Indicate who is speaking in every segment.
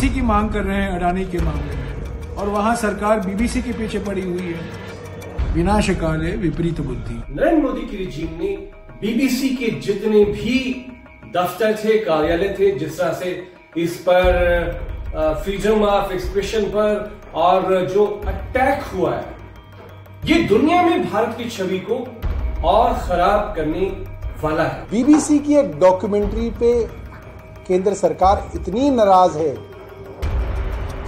Speaker 1: BBC की मांग कर रहे हैं अडानी के मामले में, और वहां सरकार बीबीसी के पीछे पड़ी हुई है। विनाशकाले विपरीत बुद्धि।
Speaker 2: नरेंद्र मोदी की रिजीम ने बीबीसी के जितने भी दफ्तर थे, कार्यालय थे, जिस तरह से इस पर फ्रीडम ऑफ एक्सप्रेशन पर और जो अटैक हुआ है, ये दुनिया में भारत की छवि को और खराब करने वाला है।
Speaker 3: बीबीसी की एक डॉक्यूमेंट्री पे केंद्र सरकार इतनी नाराज है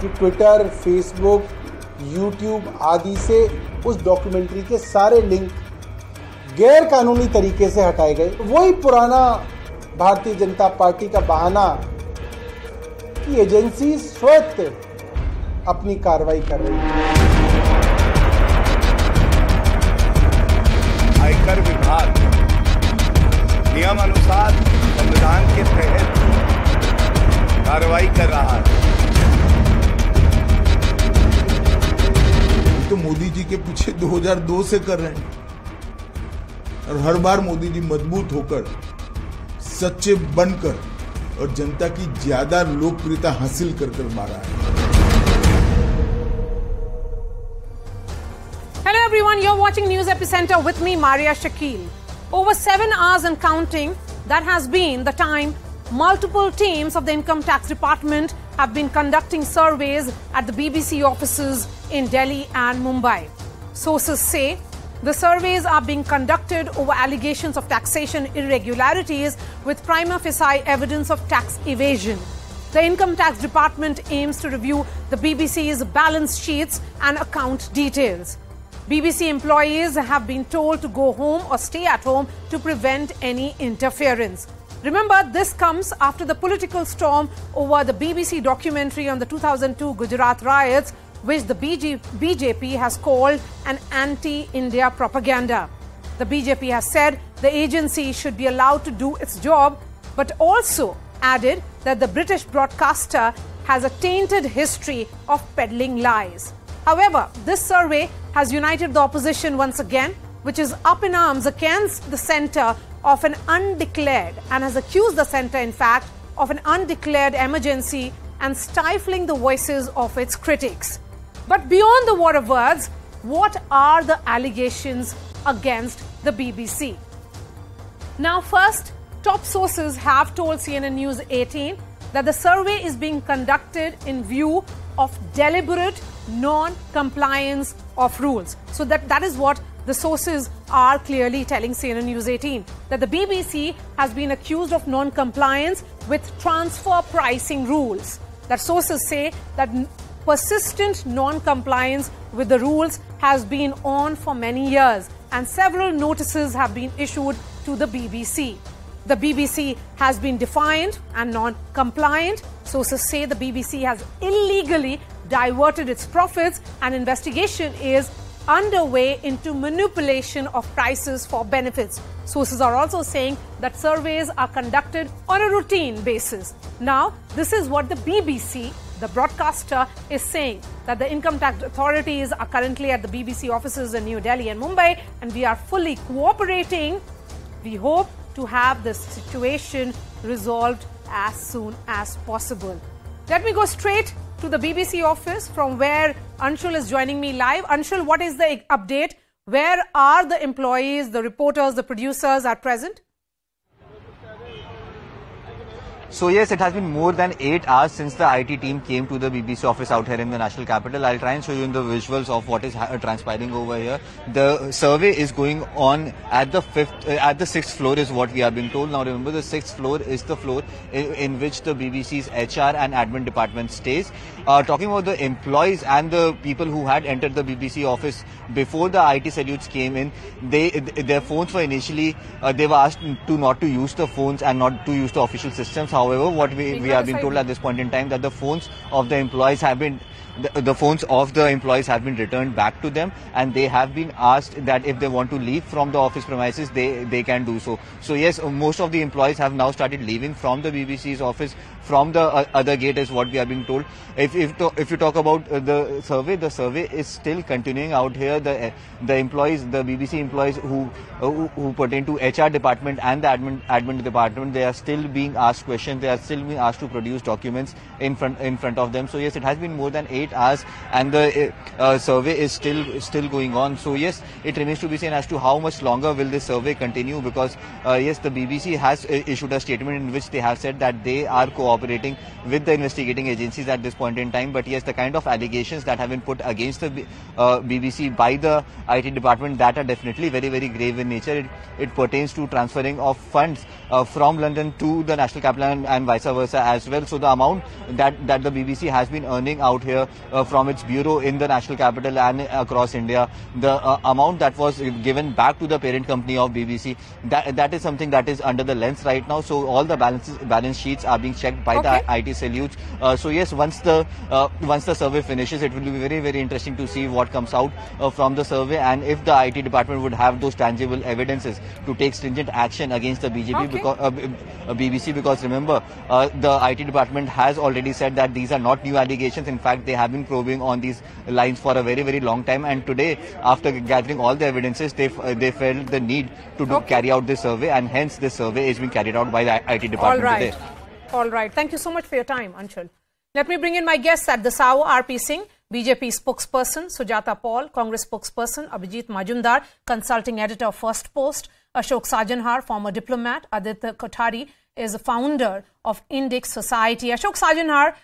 Speaker 3: कि ट्विटर, फेसबुक, यूट्यूब आदि से उस डॉक्यूमेंट्री के सारे लिंक गैर कानूनी तरीके से हटाए गए। वही पुराना भारतीय जनता पार्टी का बहाना कि एजेंसी स्वतः अपनी कार्रवाई कर रही है।
Speaker 4: आयकर विभाग नियम अनुसार संविधान के तहत कार्रवाई कर रहा है।
Speaker 5: तो मोदी जी के पीछे 2002 से कर रहे हैं और हर बार मोदी जी मजबूत होकर, सच्चे बनकर और जनता की ज्यादा लोकप्रियता हासिल कर मारा है।
Speaker 6: Hello everyone, you're watching News Epicenter with me, Maria Shakil. Over 7 hours and counting, that has been the time multiple teams of the Income Tax Department have been conducting surveys at the BBC offices in Delhi and Mumbai. Sources say the surveys are being conducted over allegations of taxation irregularities with prima facie evidence of tax evasion. The Income Tax Department aims to review the BBC's balance sheets and account details. BBC employees have been told to go home or stay at home to prevent any interference. Remember, this comes after the political storm over the BBC documentary on the 2002 Gujarat riots, which the BJP has called an anti-India propaganda. The BJP has said the agency should be allowed to do its job, but also added that the British broadcaster has a tainted history of peddling lies. However, this survey has united the opposition once again, which is up in arms against the centre of an undeclared, and has accused the centre, in fact, of an undeclared emergency and stifling the voices of its critics. But beyond the war of words, what are the allegations against the BBC? Now, first, top sources have told CNN News 18 that the survey is being conducted in view of deliberate non-compliance of rules. So that is what the sources are clearly telling CNN News 18, that the BBC has been accused of non-compliance with transfer pricing rules. That sources say that persistent non-compliance with the rules has been on for many years, and several notices have been issued to the BBC. The BBC has been defiant and non-compliant. Sources say the BBC has illegally diverted its profits, and investigation is underway into manipulation of prices for benefits. Sources are also saying that surveys are conducted on a routine basis. Now, this is what the BBC, the broadcaster, is saying, that the income tax authorities are currently at the BBC offices in New Delhi and Mumbai, and we are fully cooperating. We hope to have this situation resolved as soon as possible. Let me go straight to the BBC office, from where Anshul is joining me live. Anshul, what is the update? Where are the employees, the reporters, the producers are present?
Speaker 7: So yes, it has been more than 8 hours since the IT team came to the BBC office out here in the national capital. I'll try and show you in the visuals of what is transpiring over here. The survey is going on at the 6th floor is what we are being told. Now remember, the 6th floor is the floor in which the BBC's HR and admin department stays. Talking about the employees and the people who had entered the BBC office before the IT salutes came in, their phones were initially, they were asked to not to use the phones and not to use the official systems. However, what we have been told at this point in time, that the phones of the employees have been returned back to them, and they have been asked that if they want to leave from the office premises, they can do so. So yes, most of the employees have now started leaving from the BBC's office from the other gate, is what we are being told. If you talk about the survey is still continuing out here. The employees, the BBC employees who pertain to HR department and the admin department, they are still being asked questions questioned. They are still being asked to produce documents in front of them. So yes, it has been more than 8 hours, and the survey is still going on. So yes, it remains to be seen as to how much longer will this survey continue, because yes, the BBC has issued a statement in which they have said that they are cooperating with the investigating agencies at this point in time. But yes, the kind of allegations that have been put against the BBC by the IT department, that are definitely very, very grave in nature. It pertains to transferring of funds from London to the national capital and vice versa as well. So the amount that the BBC has been earning out here from its bureau in the national capital and across India, the amount that was given back to the parent company of BBC, that is something that is under the lens right now. So all the balance sheets are being checked by the IT salutes. So yes, once the survey finishes, it will be very, very interesting to see what comes out from the survey, and if the IT department would have those tangible evidences to take stringent action against the BBC, because remember, the IT department has already said that these are not new allegations. In fact, they have been probing on these lines for a very, very long time, and today, after gathering all the evidences, they felt the need to carry out this survey, and hence this survey is being carried out by the IT department today.
Speaker 6: All right. Thank you so much for your time, Anshul. Let me bring in my guests at this hour: RP Singh, BJP spokesperson; Sujata Paul, Congress spokesperson; Abhijit Majumdar, consulting editor of First Post; Ashok Sajanhar, former diplomat; Aditya Kothari is a founder of Index Society. Ashok Sajanhar,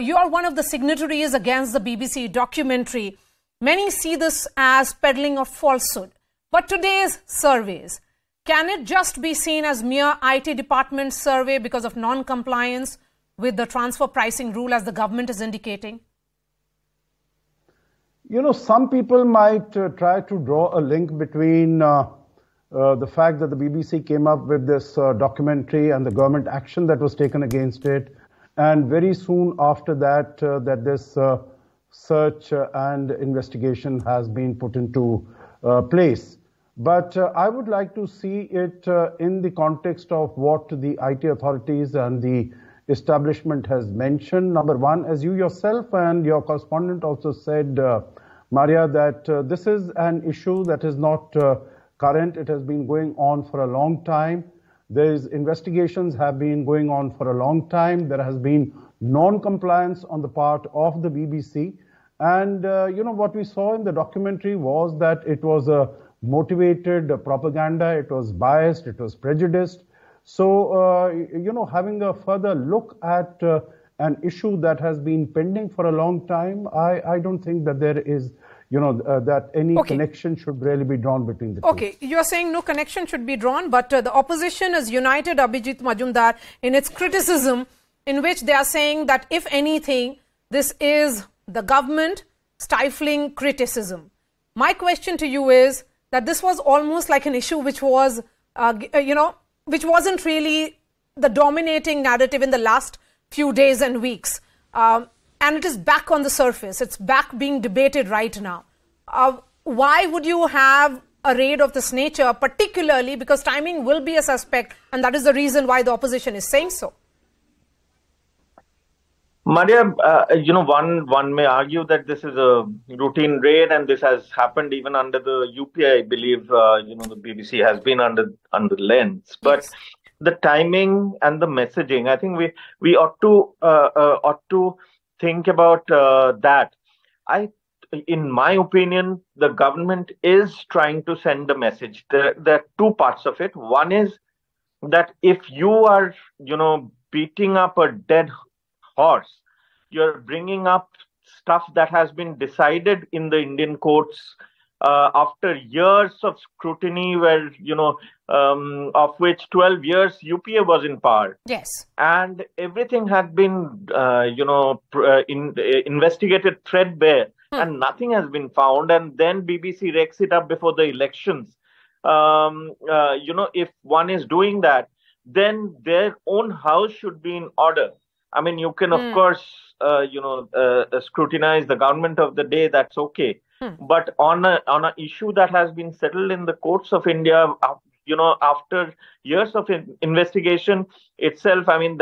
Speaker 6: you are one of the signatories against the BBC documentary. Many see this as peddling of falsehood. But today's surveys, can it just be seen as mere IT department survey because of non-compliance with the transfer pricing rule, as the government is indicating?
Speaker 3: You know, some people might try to draw a link between the fact that the BBC came up with this documentary and the government action that was taken against it, and very soon after that, that this search and investigation has been put into place. But I would like to see it in the context of what the IT authorities and the establishment has mentioned. Number one, as you yourself and your correspondent also said, Maria, that this is an issue that is not current. It has been going on for a long time. These investigations have been going on for a long time. There has been non-compliance on the part of the BBC. And, you know, what we saw in the documentary was that it was a motivated propaganda, it was biased, it was prejudiced. So, you know, having a further look at an issue that has been pending for a long time, I don't think that there is, you know, that any connection should really be drawn between the two.
Speaker 6: Okay, you are saying no connection should be drawn, but the opposition has united, Abhijit Majumdar, in its criticism, in which they are saying that, if anything, this is the government stifling criticism. My question to you is that this was almost like an issue which was, you know, which wasn't really the dominating narrative in the last few days and weeks. And it is back on the surface. It's back being debated right now. Why would you have a raid of this nature, particularly because timing will be a suspect, and that is the reason why the opposition is saying so?
Speaker 8: Maria, you know, one may argue that this is a routine raid, and this has happened even under the UPI. I believe, you know, the BBC has been under lens. But the timing and the messaging, I think we ought to think about that. In my opinion, the government is trying to send a message. There are two parts of it. One is that if you are, you know, beating up a dead horse, you're bringing up stuff that has been decided in the Indian courts after years of scrutiny, where, you know, of which 12 years UPA was in power.
Speaker 6: Yes.
Speaker 8: And everything had been, you know, investigated threadbare, and nothing has been found. And then BBC rakes it up before the elections. You know, if one is doing that, then their own house should be in order. I mean, you can, of course, you know, scrutinize the government of the day. That's okay. But on a issue that has been settled in the courts of India, you know, after years of investigation itself, I mean, you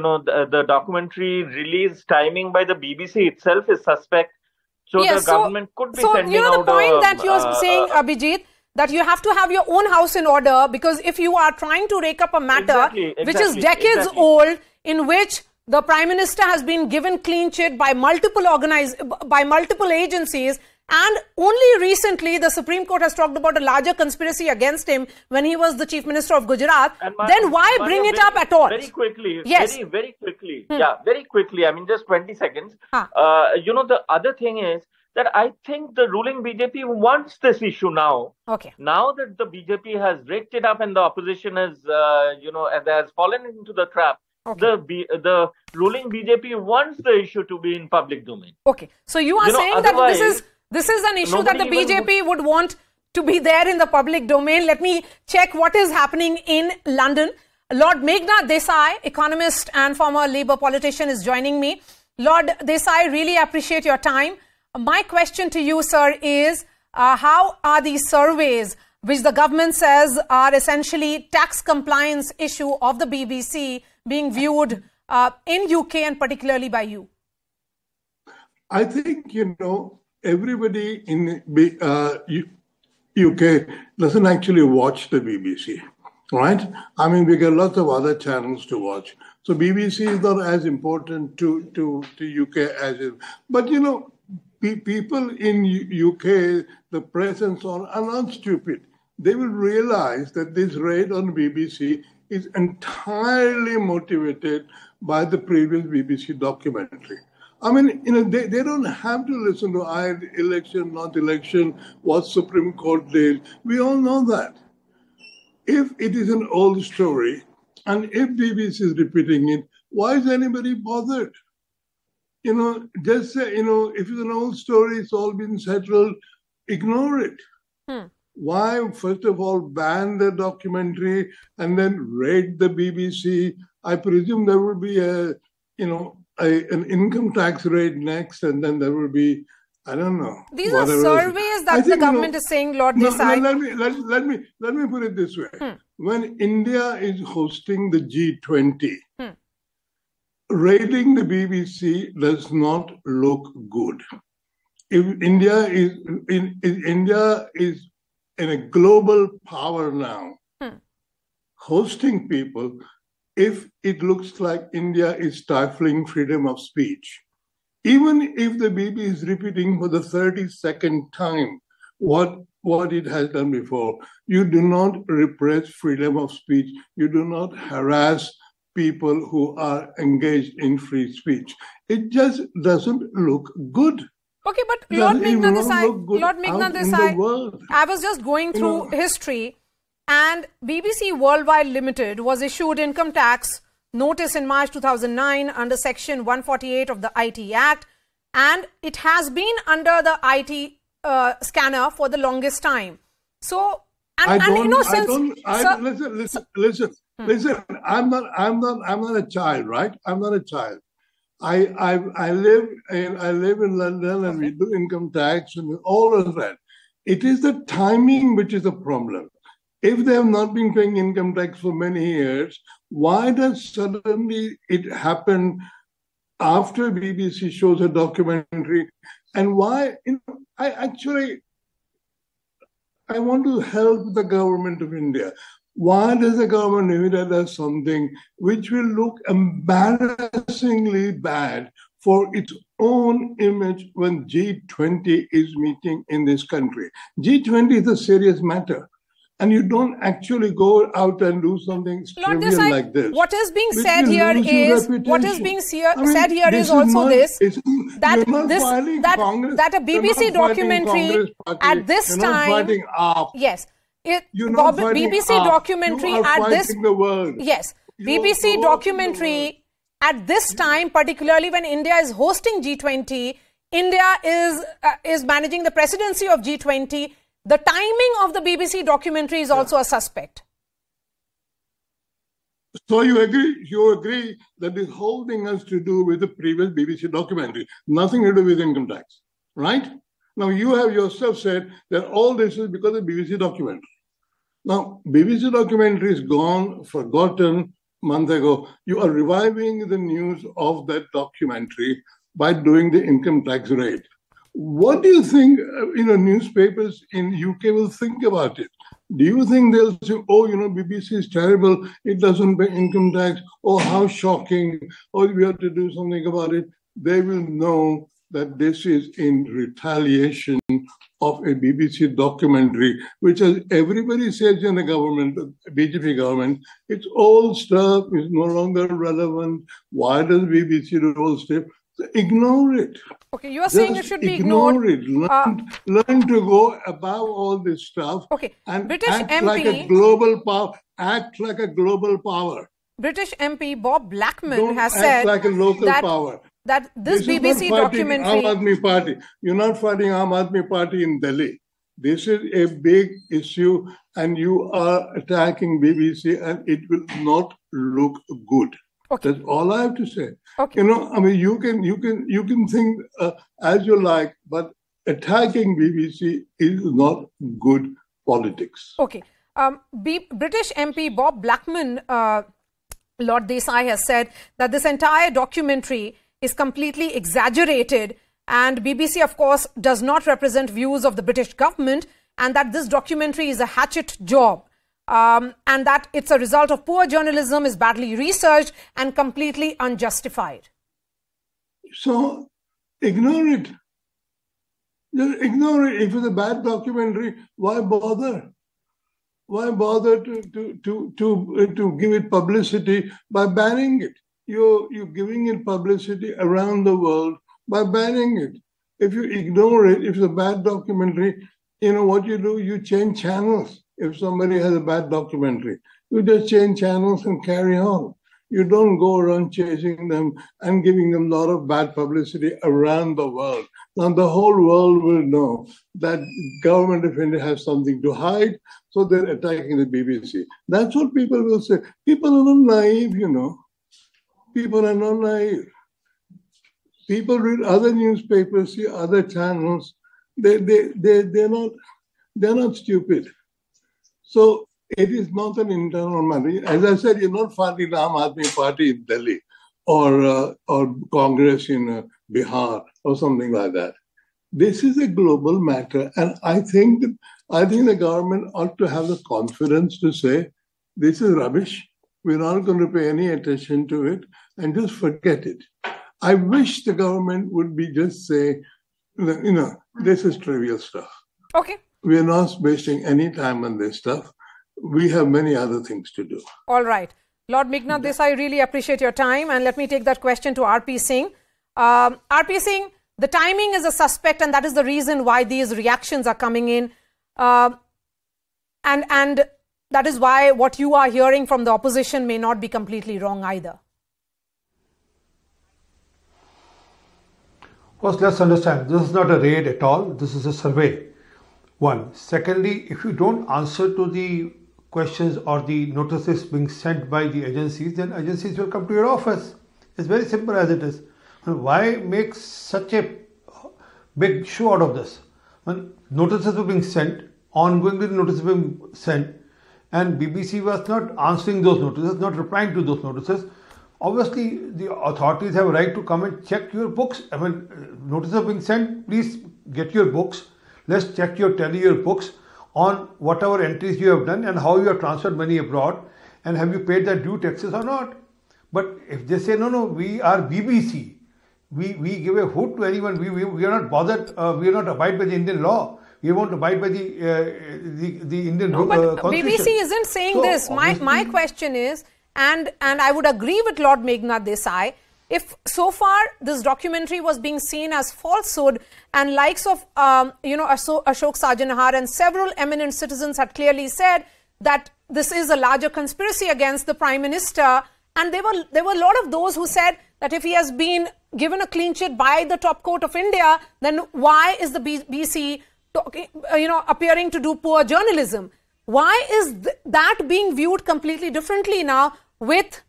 Speaker 8: know, the documentary release timing by the BBC itself is suspect. So the government could be sending out.
Speaker 6: So, you know, the point that you're saying, Abhijit, that you have to have your own house in order, because if you are trying to rake up a matter which is decades old, in which the Prime Minister has been given clean chit by multiple agencies, and only recently the Supreme Court has talked about a larger conspiracy against him when he was the Chief Minister of Gujarat, then why bring it up at all?
Speaker 8: Very quickly.
Speaker 6: Yes.
Speaker 8: Very quickly. Yeah, very quickly. I mean, just 20 seconds. The other thing is that I think the ruling BJP wants this issue now.
Speaker 6: Okay.
Speaker 8: Now that the BJP has raked it up and the opposition has, has fallen into the trap, the ruling BJP wants the issue to be in public domain.
Speaker 6: Okay. So you are saying that this is an issue that the BJP would want to be there in the public domain. Let me check what is happening in London. Lord Meghnath Desai, economist and former Labour politician, is joining me. Lord Desai, really appreciate your time. My question to you, sir, is how are these surveys, which the government says are essentially tax compliance issue of the BBC, being viewed in UK and particularly by you?
Speaker 9: I think, everybody in UK doesn't actually watch the BBC, right? I mean, we get lots of other channels to watch. So BBC is not as important to UK as it. But, people in UK, the press and so on, are not stupid. They will realize that this raid on BBC is entirely motivated by the previous BBC documentary. I mean, they don't have to listen to election, not election, what Supreme Court did. We all know that. If it is an old story, and if BBC is repeating it, why is anybody bothered? Just say, if it's an old story, it's all been settled, ignore it. Why, first of all, ban the documentary and then raid the BBC? I presume there will be an income tax rate next, and then there will be, I don't know.
Speaker 6: These are surveys that the government is saying, Lord Desai.
Speaker 9: Let me put it this way. When India is hosting the G20, raiding the BBC does not look good. If India is in a global power now, hosting people, if it looks like India is stifling freedom of speech, even if the BBC is repeating for the 32nd time what it has done before, you do not repress freedom of speech. You do not harass people who are engaged in free speech. It just doesn't look good.
Speaker 6: Okay, but Lord Meghnath Desai, I was just going through history, and BBC Worldwide Limited was issued income tax notice in March 2009 under Section 148 of the IT Act, and it has been under the IT scanner for the longest time. So,
Speaker 9: listen. I'm not a child, right? I'm not a child. I live in London, and we do income tax and all of that. It is the timing which is the problem. If they have not been paying income tax for many years, why does suddenly it happen after BBC shows a documentary? And why? I want to help the government of India. Why does the government of India do something which will look embarrassingly bad for its own image when G20 is meeting in this country? G20 is a serious matter. And you don't actually go out and do something trivial like this.
Speaker 6: What is being said here is also this, that a BBC documentary at this time, yes, BBC documentary at this, yes, BBC documentary at this time, particularly when India is hosting G20, India is managing the presidency of G20. The timing of the BBC documentary is also a suspect.
Speaker 9: So you agree that this whole thing has to do with the previous BBC documentary, nothing to do with income tax, right? Now you have yourself said that all this is because of BBC documentary. Now BBC documentary is gone, forgotten a month ago. You are reviving the news of that documentary by doing the income tax rate. What do you think, newspapers in UK will think about it? Do you think they'll say, oh, BBC is terrible, it doesn't pay income tax, oh, how shocking, oh, we have to do something about it? They will know that this is in retaliation of a BBC documentary, which, as everybody says in the government, BJP government, it's old stuff, it's no longer relevant. Why does BBC do old stuff? So ignore it.
Speaker 6: Okay, you are saying it should be ignored.
Speaker 9: Ignore it. Learn to go above all this stuff.
Speaker 6: Okay,
Speaker 9: and
Speaker 6: British
Speaker 9: act
Speaker 6: MP,
Speaker 9: like a global power. Act like a global power.
Speaker 6: British MP Bob Blackman
Speaker 9: Don't
Speaker 6: has
Speaker 9: act
Speaker 6: said
Speaker 9: like a local power.
Speaker 6: that this BBC documentary.
Speaker 9: Aam Aadmi Party. You're not fighting Aam Aadmi Party in Delhi. This is a big issue, and you are attacking BBC, and it will not look good.
Speaker 6: Okay.
Speaker 9: That's all I have to say.
Speaker 6: Okay.
Speaker 9: You can think as you like, but attacking BBC is not good politics.
Speaker 6: Okay. British MP Bob Blackman, Lord Desai, has said that this entire documentary is completely exaggerated, and BBC, of course, does not represent views of the British government, and that this documentary is a hatchet job. And that it's a result of poor journalism, is badly researched and completely unjustified.
Speaker 9: So, ignore it. Just ignore it. If it's a bad documentary, why bother? Why bother to give it publicity by banning it? You're giving it publicity around the world by banning it. If you ignore it, if it's a bad documentary, what you do? You change channels. If somebody has a bad documentary, you just change channels and carry on. You don't go around chasing them and giving them a lot of bad publicity around the world. Now the whole world will know that government of India has something to hide, so they're attacking the BBC. That's what people will say. People are not naive, People are not naive. People read other newspapers, see other channels. They're not stupid. So it is not an internal matter. As I said, you're not fighting the Aam Aadmi Party in Delhi or Congress in Bihar or something like that. This is a global matter, and I think the government ought to have the confidence to say, this is rubbish. We're not going to pay any attention to it and just forget it. I wish the government would just say, this is trivial stuff.
Speaker 6: Okay.
Speaker 9: We're not wasting any time on this stuff. We have many other things to do.
Speaker 6: All right. Lord Meghnad Desai, I really appreciate your time. And let me take that question to RP Singh. RP Singh, the timing is a suspect, and that is the reason why these reactions are coming in. And that is why what you are hearing from the opposition may not be completely wrong either.
Speaker 10: First, let's understand, this is not a raid at all. This is a survey. One. Secondly, if you don't answer to the questions or the notices being sent by the agencies, then agencies will come to your office. It's very simple as it is. Why make such a big show out of this? When notices were being sent, ongoingly notices were being sent, and BBC was not answering those notices, not replying to those notices. Obviously, the authorities have a right to come and check your books. Notices are being sent, please get your books. Let's check tally your books on whatever entries you have done and how you have transferred money abroad, and have you paid the due taxes or not. But if they say, no, we are BBC, we give a hoot to anyone, we are not bothered, we are not abide by the Indian law, we won't abide by the Indian constitution.
Speaker 6: BBC isn't saying this. My question is, and I would agree with Lord Meghnad Desai, if so far this documentary was being seen as falsehood, and likes of Ashok Sajanahar and several eminent citizens had clearly said that this is a larger conspiracy against the Prime Minister, and there were a lot of those who said that if he has been given a clean sheet by the top court of India, then why is the BBC appearing to do poor journalism? Why is that being viewed completely differently now with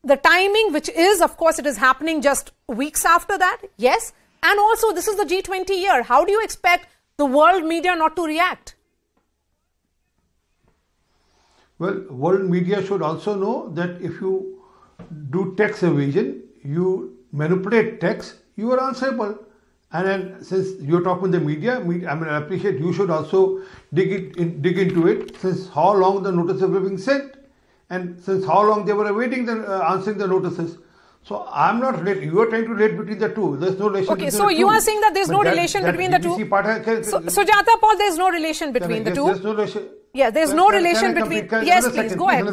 Speaker 6: the timing, which is, of course, it is happening just weeks after that, yes. And also, this is the G20 year. How do you expect the world media not to react?
Speaker 10: Well, world media should also know that if you do tax evasion, you manipulate tax, you are answerable. And then since you're talking with the media, I mean, I appreciate you should also dig into it. Since how long the notices were being sent, and since how long they were awaiting answering the notices. So I'm not related. You are trying to relate between the two. There's no relation.
Speaker 6: Okay, so you are saying that there's no relation between the two. Sujata Paul, there's no relation between the two.
Speaker 10: There's no relation.
Speaker 6: Yeah, there's no relation between. Yes, please go ahead.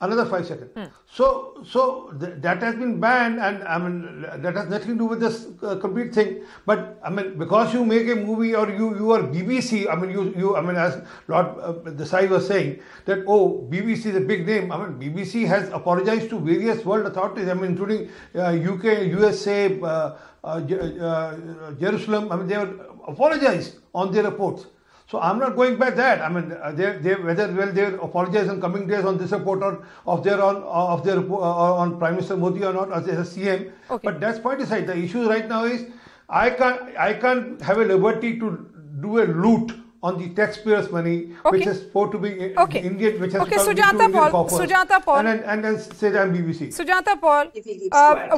Speaker 10: Another 5 seconds. So that has been banned, and I mean that has nothing to do with this complete thing. But I mean, because you make a movie or you are BBC, I mean you I mean, as Lord Desai was saying that BBC is a big name. I mean, BBC has apologized to various world authorities. I mean, including UK, USA, Jerusalem. I mean, they have apologized on their reports. So I'm not going by that. I mean, whether they apologize in coming days on this report or on Prime Minister Modi or not as a CM. Okay. But that's point aside. The issue right now is I can't have a liberty to do a loot on the taxpayers' money, which is supposed to be Indian, which has
Speaker 6: Sujata Paul,
Speaker 10: and then say that I'm BBC.
Speaker 6: Sujata Paul,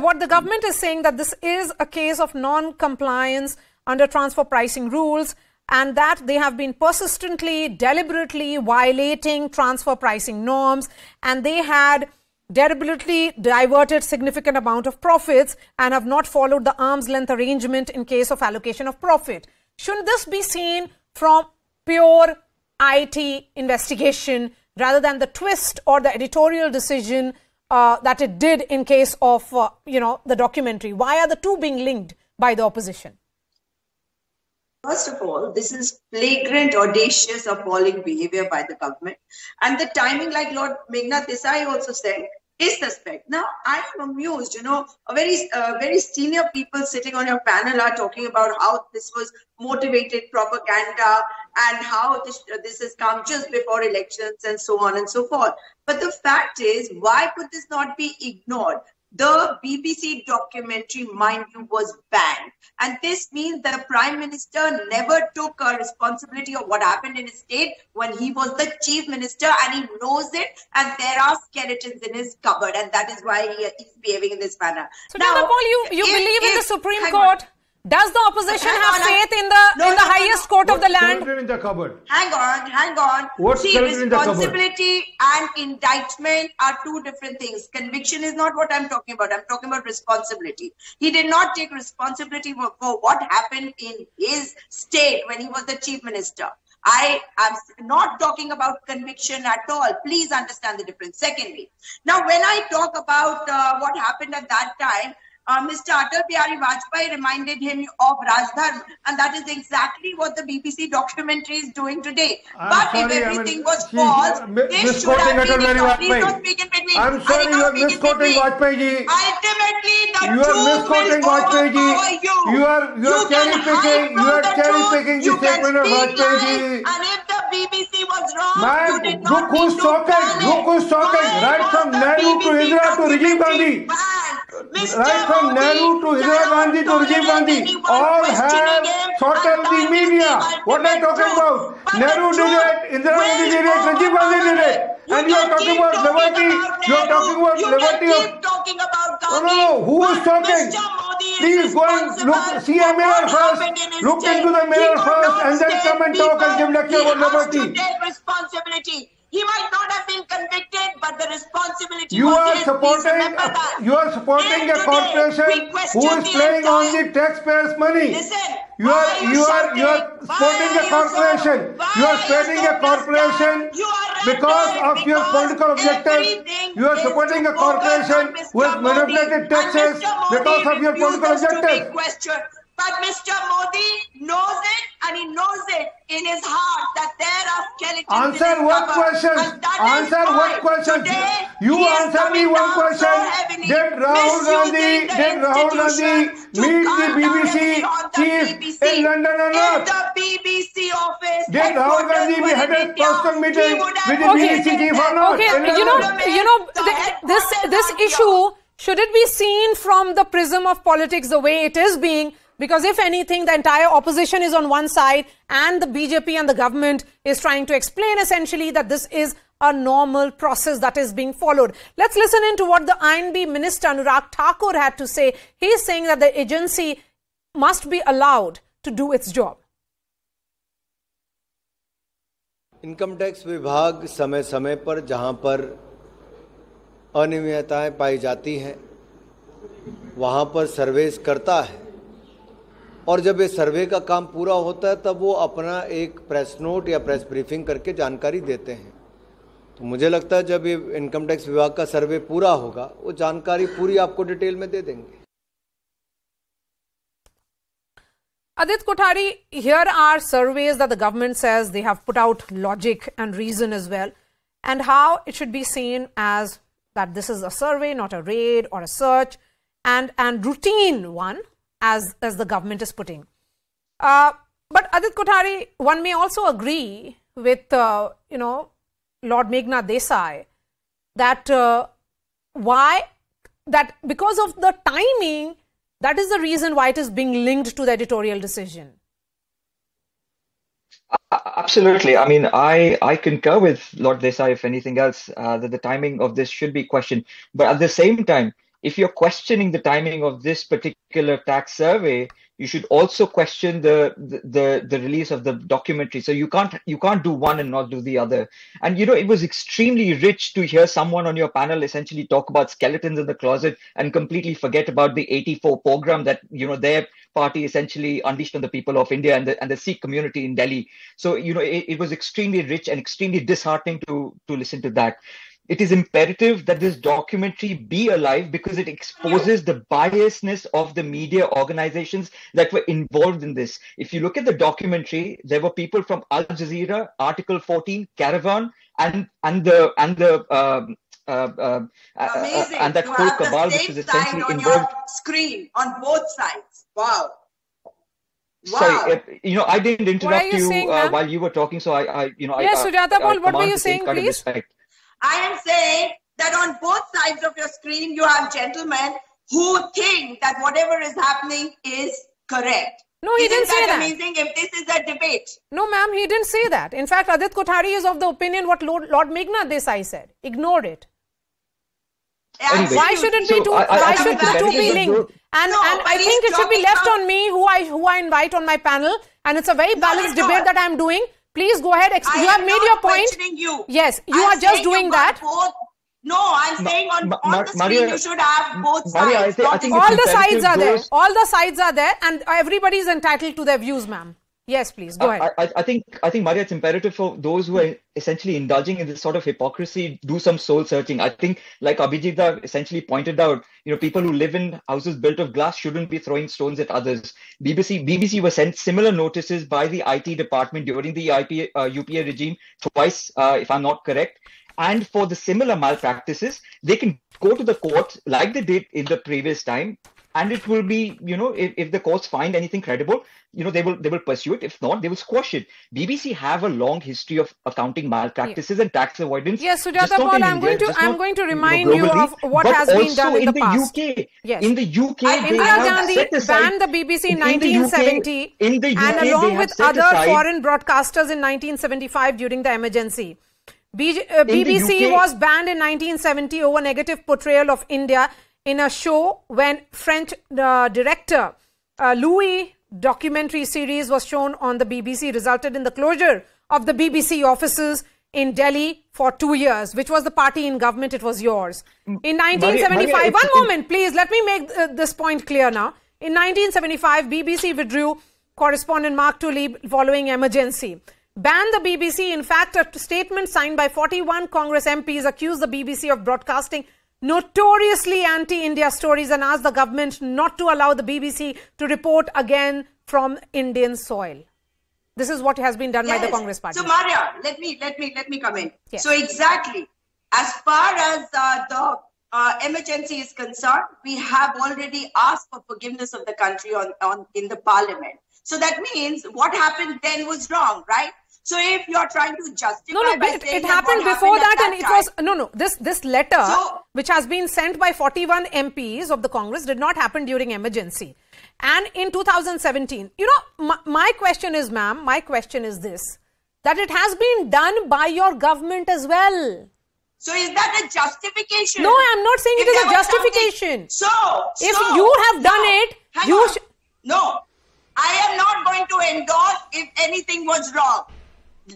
Speaker 6: what the government is saying that this is a case of non-compliance under transfer pricing rules, and that they have been persistently, deliberately violating transfer pricing norms, and they had deliberately diverted significant amount of profits and have not followed the arm's length arrangement in case of allocation of profit. Shouldn't this be seen from pure IT investigation rather than the twist or the editorial decision that it did in case of, the documentary? Why are the two being linked by the opposition?
Speaker 11: First of all, this is flagrant, audacious, appalling behavior by the government. And the timing, like Lord Meghnad Desai also said, is suspect. Now, I am amused, very senior people sitting on your panel are talking about how this was motivated propaganda and how this has come just before elections and so on and so forth. But the fact is, why could this not be ignored? The BBC documentary, mind you, was banned. And this means that the Prime Minister never took a responsibility of what happened in his state when he was the Chief Minister, and he knows it, and there are skeletons in his cupboard, and that is why he is behaving in this manner.
Speaker 6: So, now, Paul, you believe in the Supreme Court? Does the opposition have faith in the highest court of the land?
Speaker 10: In the cupboard?
Speaker 11: Hang on.
Speaker 10: What's
Speaker 11: See, responsibility and indictment are two different things. Conviction is not what I'm talking about. I'm talking about responsibility. He did not take responsibility for what happened in his state when he was the Chief Minister. I am not talking about conviction at all. Please understand the difference. Secondly, now when I talk about what happened at that time, Mr. Atal Bihari Vajpayee reminded him of Rajdharm, and that is exactly what the BBC documentary is doing today. If everything was false, this should have been ignored. Please don't speak in between.
Speaker 10: I'm sorry, you are misquoting Vajpayee ji.
Speaker 11: Ultimately, the
Speaker 10: you are misquoting Vajpayee ji. You are cherry-picking the statement of Vajpayee ji.
Speaker 11: And if the BBC was wrong, you did not
Speaker 10: look who's talking. Right from Nehru to Indira to Rajiv Gandhi. Right from Nehru to Indira Gandhi to Rajiv Gandhi, all have throttled the media. What am I talking about? Nehru did it, Indira Gandhi did it, Rajiv Gandhi did it. And you are talking about liberty. You are talking about liberty of... No. Who is talking? Please go and look, see a mirror first. Look into the mirror first and then come and talk and give lecture about liberty.
Speaker 11: Take responsibility. He might not have been convicted, but the responsibility
Speaker 10: you are supporting a corporation who is playing on the taxpayers' money.
Speaker 11: Listen,
Speaker 10: you are supporting a corporation. You are spreading a corporation because of your political objectives. You are supporting a corporation who has manipulated taxes because of your political objectives.
Speaker 11: But Mr. Modi knows it, and he knows it in his heart that there are skeletons.
Speaker 10: Answer what question? Answer what question? You answer me one question. Did Rahul Gandhi meet the BBC chief in London or not?
Speaker 11: The BBC office.
Speaker 10: Did Rahul Gandhi had a personal meeting with the BBC chief or not?
Speaker 6: Okay, this issue, should it be seen from the prism of politics the way it is being? Because if anything, the entire opposition is on one side and the BJP and the government is trying to explain essentially that this is a normal process that is being followed. Let's listen into what the INB Minister Anurag Thakur had to say. He is saying that the agency must be allowed to do its job.
Speaker 12: Income tax विभाग समय समय पर जहां पर अनियमितताएं पाई जाती हैं वहां पर सर्वेस करता है और जब ये सर्वे का काम पूरा होता है तब वो अपना एक प्रेस नोट या प्रेस ब्रीफिंग करके जानकारी देते हैं। तो मुझे लगता है जब ये इनकम टैक्स विभाग का सर्वे पूरा होगा वो जानकारी पूरी आपको डिटेल में दे देंगे।
Speaker 6: Adit Kothari, here are surveys that the government says they have put out logic and reason as well, and how it should be seen as that this is a survey, not a raid or a search, and routine one as the government is putting. But Adit Kothari, one may also agree with Lord Meghnad Desai that because of the timing, that is the reason why it is being linked to the editorial decision.
Speaker 13: Absolutely. I mean, I concur with Lord Desai, if anything else, that the timing of this should be questioned. But at the same time, if you're questioning the timing of this particular tax survey, you should also question the release of the documentary. So you can't do one and not do the other. And it was extremely rich to hear someone on your panel essentially talk about skeletons in the closet and completely forget about the 84 pogrom that their party essentially unleashed on the people of India and the Sikh community in Delhi. So it was extremely rich and extremely disheartening to listen to that. It is imperative that this documentary be alive because it exposes the biasness of the media organizations that were involved in this. If you look at the documentary, there were people from Al Jazeera, Article 14, Caravan, and that whole cabal which is essentially
Speaker 11: on
Speaker 13: involved.
Speaker 11: Your screen on both sides. Wow.
Speaker 13: Sorry, I didn't interrupt you
Speaker 6: saying,
Speaker 13: while you were talking, so
Speaker 6: Yes, Sujata Paul, what were you saying, please?
Speaker 11: I am saying that on both sides of your screen, you have gentlemen who think that whatever is happening is correct.
Speaker 6: No, he didn't say that.
Speaker 11: Amazing if this is a debate.
Speaker 6: No, ma'am, he didn't say that. In fact, Adit Kothari is of the opinion what Lord Meghnad Desai said. Ignored it.
Speaker 13: Anyway,
Speaker 6: why should it be the two be linked? And I think it should be left on me who I invite on my panel. And it's a very balanced debate that I'm doing. Please go ahead. You have made your point.
Speaker 11: You.
Speaker 6: Yes, you are just doing that.
Speaker 11: No, I'm saying on the screen you should have both sides.
Speaker 13: I think
Speaker 6: all the sides are there. All the sides are there, and everybody is entitled to their views, ma'am. Yes, please go ahead.
Speaker 13: I think Maria, it's imperative for those who are essentially indulging in this sort of hypocrisy, do some soul searching. I think, like Abhijita essentially pointed out, people who live in houses built of glass shouldn't be throwing stones at others. BBC was sent similar notices by the IT department during the UPA regime twice, if I'm not correct. And for the similar malpractices, they can go to the court like they did in the previous time. And it will be, if the courts find anything credible, they will pursue it. If not, they will squash it. BBC have a long history of accounting malpractices and tax avoidance.
Speaker 6: Yes, Sujata Paul, I'm going to remind you of what has been done in the past.
Speaker 13: UK,
Speaker 6: yes.
Speaker 13: In the UK,
Speaker 6: Indira Gandhi banned the BBC in 1970 and along with other foreign broadcasters in 1975 during the emergency. BBC was banned in 1970 over negative portrayal of India in a show when French director Louis documentary series was shown on the BBC, resulted in the closure of the BBC offices in Delhi for 2 years. Which was the party in government? It was yours. In 1975, one moment please, let me make this point clear now. In 1975, BBC withdrew correspondent Mark Tully following emergency. Banned the BBC. In fact, a statement signed by 41 Congress MPs accused the BBC of broadcasting notoriously anti-India stories and asked the government not to allow the BBC to report again from Indian soil. This is what has been done by the Congress party.
Speaker 11: So Maria, let me come in.
Speaker 6: Yes.
Speaker 11: So exactly, as far as the emergency is concerned, we have already asked for forgiveness of the country in the parliament. So that means what happened then was wrong, right? So if you are trying to justify
Speaker 6: it happened before that, and it was this letter which has been sent by 41 MPs of the Congress did not happen during emergency. And in 2017, my question is, ma'am, my question is this, that it has been done by your government as well.
Speaker 11: So is that a justification?
Speaker 6: No, I'm not saying it is a justification. If you have done it,
Speaker 11: you should. No, I am not going to endorse if anything was wrong.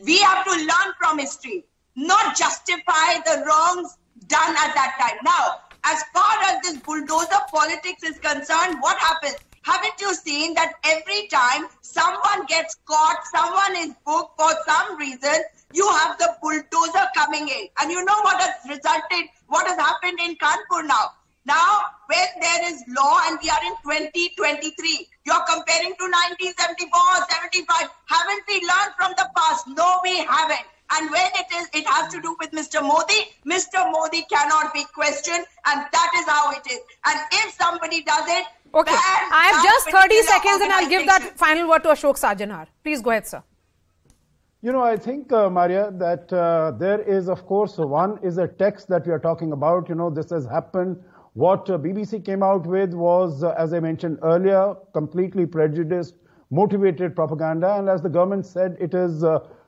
Speaker 11: We have to learn from history, not justify the wrongs done at that time. Now, as far as this bulldozer politics is concerned, what happens? Haven't you seen that every time someone gets caught, someone is booked for some reason, you have the bulldozer coming in. And you know what has resulted, what has happened in Kanpur now? Now, when there is law and we are in 2023, you're comparing to 1974, 75. Haven't we learned from the past? No, we haven't. And when it has to do with Mr. Modi cannot be questioned, and that is how it is. And if somebody does it,
Speaker 6: okay, I have just 30 seconds and I'll give that final word to Ashok Sajanar. Please go ahead, sir.
Speaker 3: You know, I think, Maria, that there is, of course, one is a text that we are talking about. You know, this has happened. What BBC came out with was, as I mentioned earlier, completely prejudiced, motivated propaganda. And as the government said, it is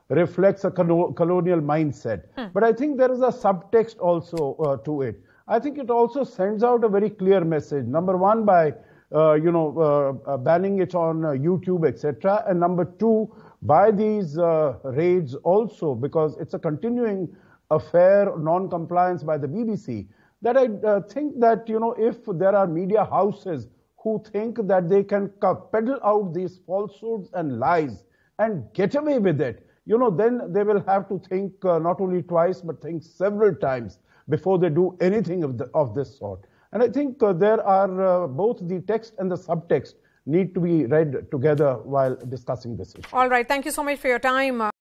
Speaker 3: reflects a colonial mindset. But I think there is a subtext also to it. I think it also sends out a very clear message. Number one, by banning it on YouTube, etc. And number two, by these raids also, because it's a continuing affair, non-compliance by the BBC, that I think that, you know, if there are media houses who think that they can peddle out these falsehoods and lies and get away with it, you know, then they will have to think not only twice, but think several times before they do anything of this sort. And I think there are both the text and the subtext need to be read together while discussing this issue.
Speaker 6: All right. Thank you so much for your time.